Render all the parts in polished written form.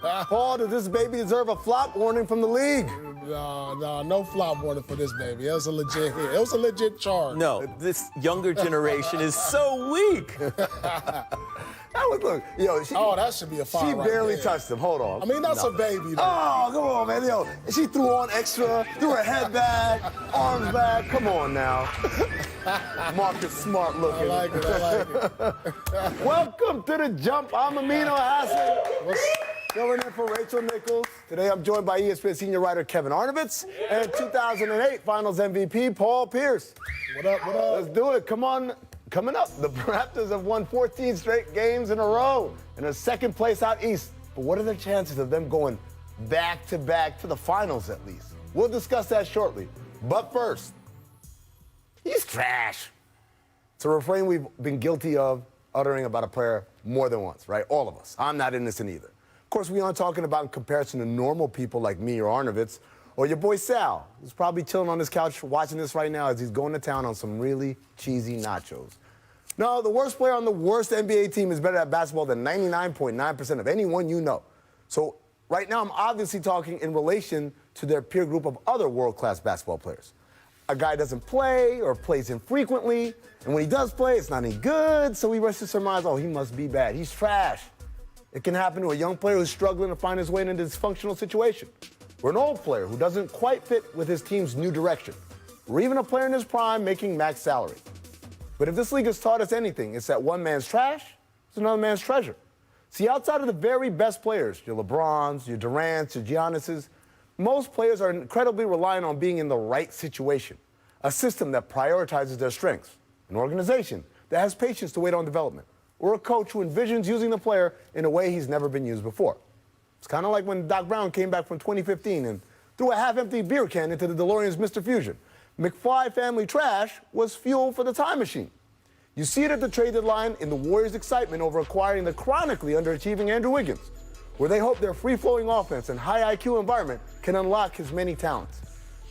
Paul, does this baby deserve a flop warning from the league? No flop warning for this baby. It was a legit hit. It was a legit charge. No, this younger generation is so weak. That was, look, that should be a foul. She right barely there. touched him. Hold on. I mean, that's a baby, though. Oh, come on, man. She threw on extra, threw her head back, arms back. Come on now. Marcus Smart looking. I like it. Welcome to The Jump. I'm Amino Hassan. Filling in for Rachel Nichols. Today I'm joined by ESPN senior writer Kevin Arnovitz and 2008 Finals MVP Paul Pierce. What up? Let's do it. Come on. Coming up, the Raptors have won 14 straight games in a row and are second place out east. But what are the chances of them going back-to-back to the finals at least? We'll discuss that shortly. But first, he's trash. It's a refrain we've been guilty of uttering about a player more than once, right? All of us. I'm not innocent either. Of course, we aren't talking about in comparison to normal people like me or Arnovitz or your boy Sal, who's probably chilling on his couch watching this right now as he's going to town on some really cheesy nachos. No, the worst player on the worst NBA team is better at basketball than 99.9% of anyone you know. So right now I'm obviously talking in relation to their peer group of other world-class basketball players. A guy doesn't play or plays infrequently, and when he does play, it's not any good, so we rush to surmise, oh, he must be bad. He's trash. It can happen to a young player who's struggling to find his way in a dysfunctional situation, or an old player who doesn't quite fit with his team's new direction, or even a player in his prime making max salary. But if this league has taught us anything, it's that one man's trash is another man's treasure. See, outside of the very best players, your LeBrons, your Durants, your Giannis's, most players are incredibly reliant on being in the right situation, a system that prioritizes their strengths, an organization that has patience to wait on development, or a coach who envisions using the player in a way he's never been used before. It's kind of like when Doc Brown came back from 2015 and threw a half-empty beer can into the DeLorean's Mr. Fusion. McFly family trash was fuel for the time machine. You see it at the trade deadline in the Warriors' excitement over acquiring the chronically underachieving Andrew Wiggins, where they hope their free-flowing offense and high IQ environment can unlock his many talents.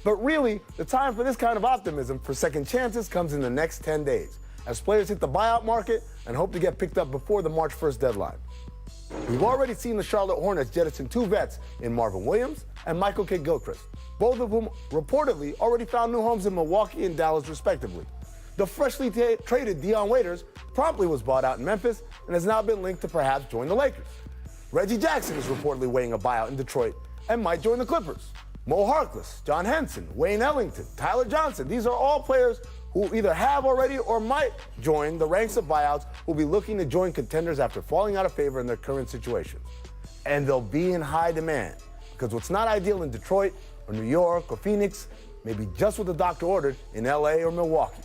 But really, the time for this kind of optimism for second chances comes in the next 10 days, as players hit the buyout market and hope to get picked up before the March 1st deadline. We've already seen the Charlotte Hornets jettison two vets in Marvin Williams and Michael Kidd-Gilchrist, both of whom reportedly already found new homes in Milwaukee and Dallas, respectively. The freshly traded Dion Waiters promptly was bought out in Memphis and has now been linked to perhaps join the Lakers. Reggie Jackson is reportedly weighing a buyout in Detroit and might join the Clippers. Mo Harkless, John Henson, Wayne Ellington, Tyler Johnson, these are all players who either have already or might join the ranks of buyouts who will be looking to join contenders after falling out of favor in their current situation. And they'll be in high demand, because what's not ideal in Detroit or New York or Phoenix may be just what the doctor ordered in LA or Milwaukee.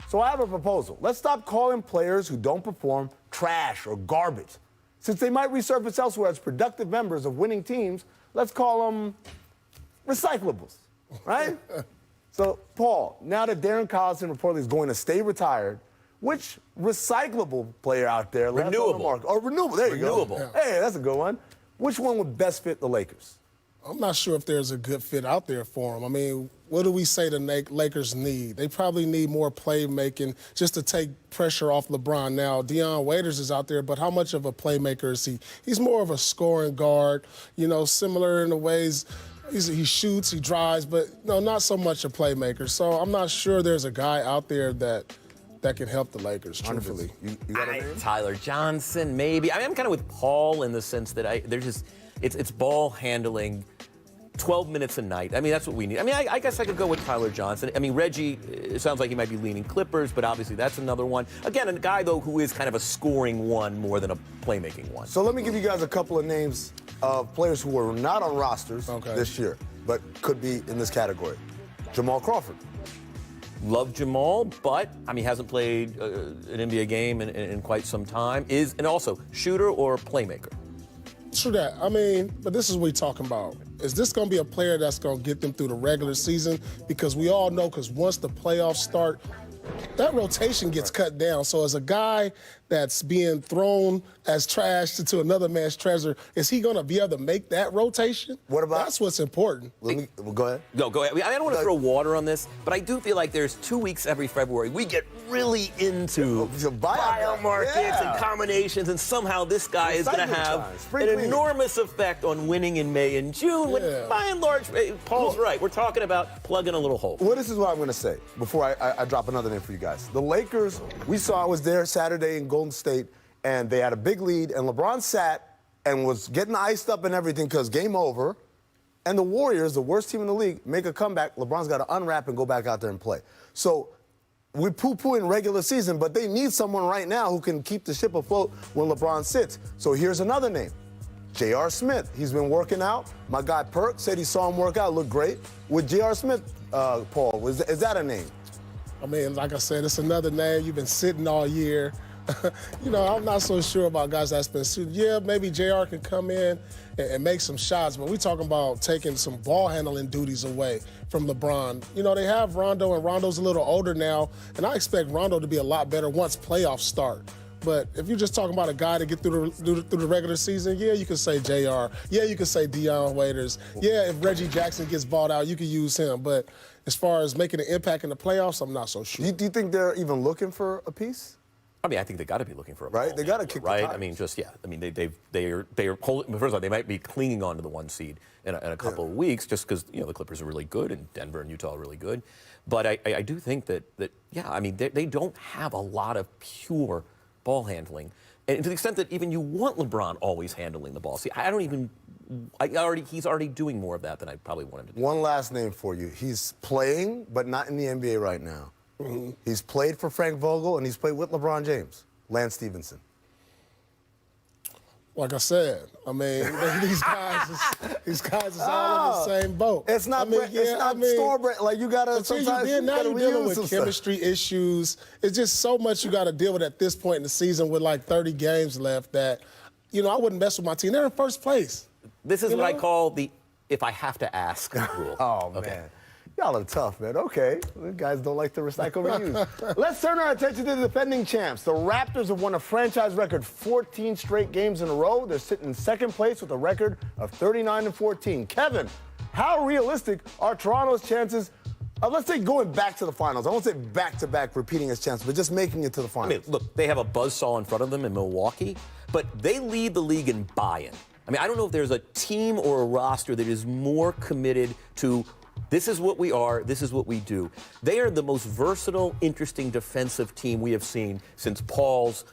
So I have a proposal. Let's stop calling players who don't perform trash or garbage. Since they might resurface elsewhere as productive members of winning teams, let's call them recyclables, right? So, Paul, now that Darren Collison reportedly is going to stay retired, which recyclable player out there left on the market? Oh, renewable. There you go. Hey, that's a good one. Which one would best fit the Lakers? I'm not sure if there's a good fit out there for him. I mean, what do we say the Lakers need? They probably need more playmaking just to take pressure off LeBron. Now, Dion Waiters is out there, but how much of a playmaker is he? He's more of a scoring guard, similar in the ways he shoots, he drives, but not so much a playmaker. So I'm not sure there's a guy out there that can help the Lakers, truthfully. You got a name? Tyler Johnson, maybe. I mean, I'm kind of with Paul in the sense that it's ball handling 12 minutes a night. I mean, that's what we need. I mean, I guess I could go with Tyler Johnson. I mean, Reggie, it sounds like he might be leaning Clippers, but obviously that's another one. Again, a guy, though, who is kind of a scoring one more than a playmaking one. So let me give you guys a couple of names of players who were not on rosters this year, but could be in this category. Jamal Crawford. Love Jamal, but, I mean, hasn't played an NBA game in quite some time. And also, shooter or playmaker? True that. I mean, but this is what we're talking about. Is this going to be a player that's going to get them through the regular season? Because we all know, because once the playoffs start, that rotation gets cut down. So as a guy that's being thrown as trash to another man's treasure, is he going to be able to make that rotation? What about- That's what's important. Go ahead. No, go ahead. I don't want to throw water on this, but I do feel like there's 2 weeks every February we get really into biomarkets and combinations, and somehow this guy is going to have an enormous effect on winning in May and June. When, by and large, Paul's right. We're talking about plugging a little hole. Well, this is what I'm going to say before I drop another name for you guys. The Lakers, we saw, I was there Saturday in Golden State, and they had a big lead, and LeBron sat and was getting iced up and everything because game over. And the Warriors, the worst team in the league, make a comeback. LeBron's got to unwrap and go back out there and play. So we poo-poo in regular season, but they need someone right now who can keep the ship afloat when LeBron sits. So here's another name, J.R. Smith. He's been working out. My guy Perk said he saw him work out, looked great. With J.R. Smith, Paul, is that a name? I mean, like I said, it's another name. You've been sitting all year. I'm not so sure about guys that's been suited. Yeah, maybe JR can come in and make some shots, but we're talking about taking some ball handling duties away from LeBron. They have Rondo, and Rondo's a little older now, and I expect Rondo to be a lot better once playoffs start. But if you're just talking about a guy to get through the regular season, yeah, you could say JR. Yeah, you could say Dion Waiters. Yeah, if Reggie Jackson gets bought out, you could use him. But as far as making an impact in the playoffs, I'm not so sure. Do you think they're even looking for a piece? I mean, I think they got to be looking for a right. They got to kick right. The tires. I mean, they are holding. First of all, they might be clinging on to the 1 seed in a couple of weeks, just because the Clippers are really good and Denver and Utah are really good. But I do think that I mean, they don't have a lot of pure ball handling, and to the extent that even you want LeBron always handling the ball. See, he's already doing more of that than I probably want him to do. One last name for you. He's playing, but not in the NBA right now. Mm-hmm. He's played for Frank Vogel, and he's played with LeBron James. Lance Stevenson. Like I said, I mean, these guys is all in the same boat. It's not, store-brand. Like, you got to sometimes you're dealing with chemistry issues. It's just so much you got to deal with at this point in the season with, like, 30 games left that, I wouldn't mess with my team. They're in first place. This is what I call the if I have to ask rule. Oh, okay. Man. Y'all are tough, man. Okay. You guys don't like to recycle reuse. Let's turn our attention to the defending champs. The Raptors have won a franchise record 14 straight games in a row. They're sitting in second place with a record of 39-14. Kevin, how realistic are Toronto's chances of, let's say, going back to the finals? I won't say back-to-back repeating its chances, but just making it to the finals. I mean, look, they have a buzzsaw in front of them in Milwaukee, but they lead the league in buy-in. I mean, I don't know if there's a team or a roster that is more committed to this is what we are, this is what we do. They are the most versatile, interesting defensive team we have seen since Paul's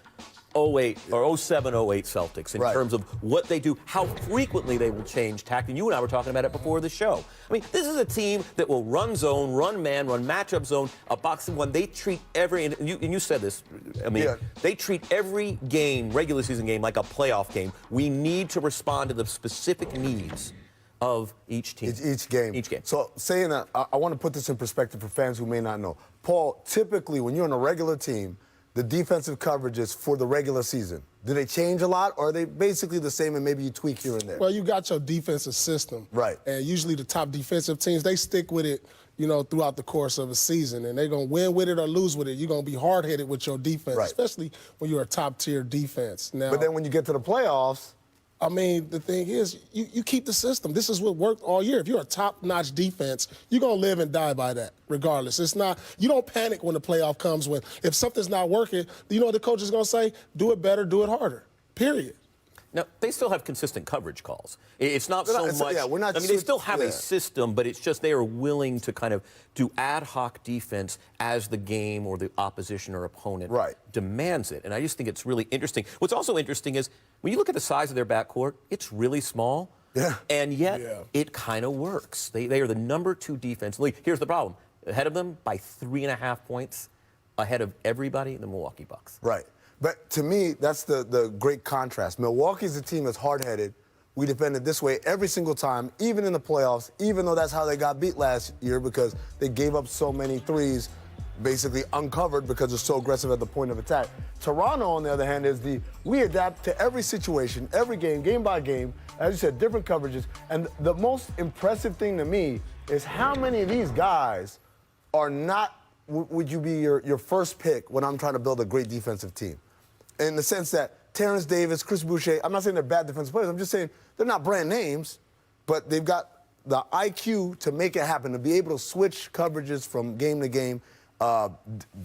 08 or 07-08 Celtics in terms of what they do, how frequently they will change tact. And you and I were talking about it before the show. I mean, this is a team that will run zone, run man, run matchup zone, a boxing one. They treat every, and you said this, I mean, they treat every game, regular season game, like a playoff game. We need to respond to the specific needs of each team. Each game. Each game. So saying that, I want to put this in perspective for fans who may not know. Paul, typically when you're in a regular team, the defensive coverages for the regular season, do they change a lot, or are they basically the same and maybe you tweak here and there? Well, you got your defensive system. Right. And usually the top defensive teams, they stick with it, throughout the course of a season. And they're going to win with it or lose with it. You're going to be hard-headed with your defense, especially when you're a top-tier defense. Now, but then when you get to the playoffs, I mean, the thing is, you keep the system. This is what worked all year. If you're a top-notch defense, you're going to live and die by that, regardless. It's not, you don't panic when the playoff comes. If something's not working, what the coach is going to say? Do it better, do it harder, period. Now, they still have consistent coverage calls. It's not so much. Yeah, we're not. I mean, they still have a system, but it's just they are willing to kind of do ad hoc defense as the game or the opposition or opponent demands it. And I just think it's really interesting. What's also interesting is when you look at the size of their backcourt, it's really small. Yeah. And yet it kind of works. They are the number 2 defense in the league. Here's the problem: ahead of them by 3.5 points, ahead of everybody, the Milwaukee Bucks. Right. But to me, that's the great contrast. Milwaukee's a team that's hard-headed. We defended this way every single time, even in the playoffs, even though that's how they got beat last year because they gave up so many threes, basically uncovered because they're so aggressive at the point of attack. Toronto, on the other hand, is we adapt to every situation, every game, game by game. As you said, different coverages. And the most impressive thing to me is how many of these guys are not would you be your first pick when I'm trying to build a great defensive team? In the sense that Terrence Davis, Chris Boucher, I'm not saying they're bad defensive players. I'm just saying they're not brand names, but they've got the IQ to make it happen, to be able to switch coverages from game to game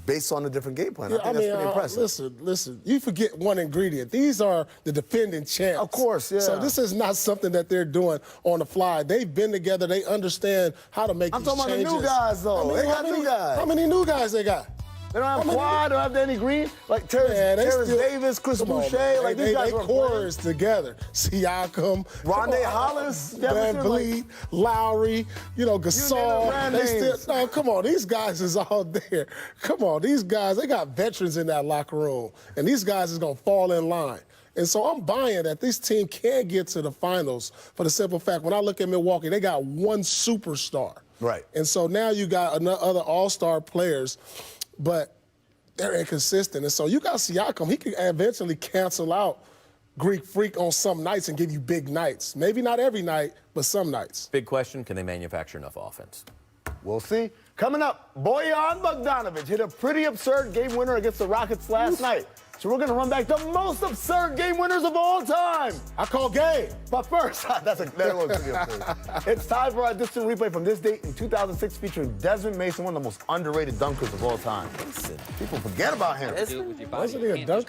based on a different game plan. Yeah, I think that's pretty impressive. Listen. You forget one ingredient. These are the defending champs. Of course, yeah. So this is not something that they're doing on the fly. They've been together. They understand how to make I'm these talking changes. about the new guys, though. They got new guys. How many new guys they got? They don't have Quad, they don't have Danny Green. Like Terrence Davis, Chris Boucher. Like these guys they were chorus together. Siakam, Rondé Hollis, Van Vliet, Lowry, Gasol. No, come on, these guys is all there. Come on, these guys, they got veterans in that locker room, and these guys is gonna fall in line. And so I'm buying that this team can get to the finals for the simple fact, when I look at Milwaukee, they got one superstar. Right. And so now you got other all-star players, but they're inconsistent. And so you got Siakam. He can eventually cancel out Greek Freak on some nights and give you big nights. Maybe not every night, but some nights. Big question, can they manufacture enough offense? We'll see. Coming up, Bojan Bogdanovic hit a pretty absurd game winner against the Rockets last night. So we're going to run back the most absurd game winners of all time. I call game. But first, that was pretty absurd. It's time for our distant replay from this date in 2006 featuring Desmond Mason, one of the most underrated dunkers of all time. People forget about him. Wasn't he a dunk